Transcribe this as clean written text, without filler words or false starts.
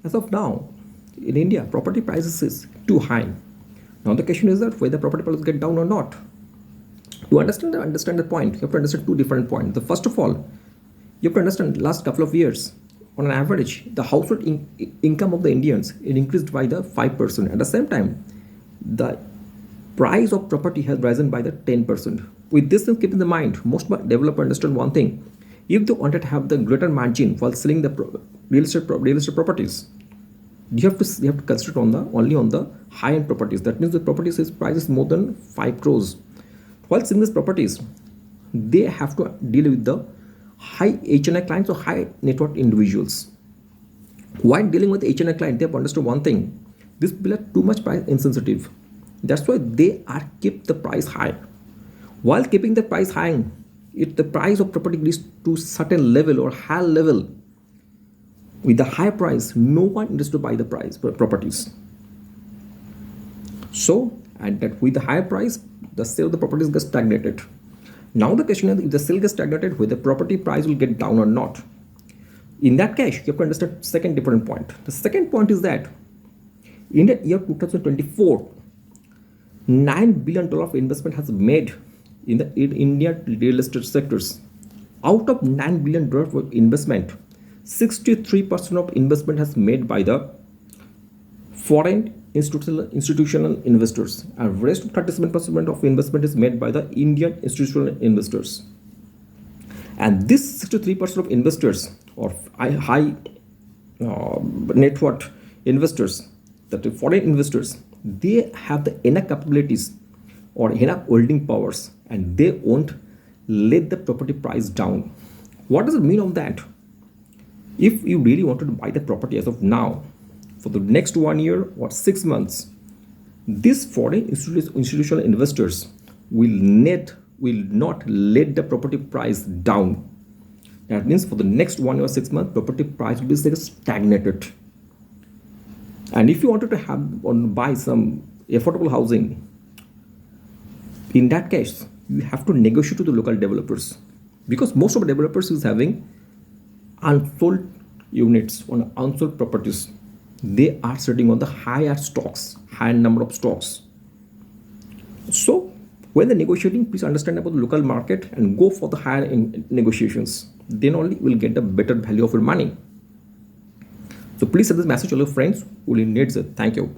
As of now, in India, property prices is too high. Now the question is that whether property prices get down or not. To understand the point, you have to understand two different points. The first of all, you have to understand last couple of years, on an average, the household income of the Indians it increased by the 5%. At the same time, the price of property has risen by the 10%. With this keep in the mind, most developers understand one thing. If they wanted to have the greater margin while selling the real estate properties, you have to consider only on the high-end properties. That means the properties price is more than 5 crores. While selling these properties, they have to deal with the high HNI clients or high net worth individuals. While dealing with HNI client, they have understood one thing. These people are too much price insensitive. That's why they are keep the price high. While keeping the price high, if the price of property reaches to certain level or high level, with the high price, no one interested to buy the properties. So, and that with the higher price, the sale of the properties gets stagnated. Now the question is, if the sale gets stagnated, whether the property price will get down or not. In that case, you have to understand second different point. The second point is that in the year 2024, $9 billion of investment has made in the Indian real estate sectors. Out of $9 billion of investment, 63% of investment has made by the foreign institutional investors, and rest of 37% of investment is made by the Indian institutional investors. And this 63% of investors or high net worth investors, that the foreign investors, they have the enough capabilities or enough holding powers, and they won't let the property price down. What does it mean of that? If you really wanted to buy the property as of now, for the next 1 year or 6 months, these foreign institutional investors will not let the property price down. That means for the next 1 or 6 months, property price will be stagnated. And if you wanted to have or buy some affordable housing, in that case, you have to negotiate with the local developers, because most of the developers is having unsold units on unsold properties. They are sitting on the higher number of stocks. So when the negotiating, please understand about the local market and go for the higher negotiations. Then only you will get a better value of your money. So please send this message to your friends who will need it. Thank you.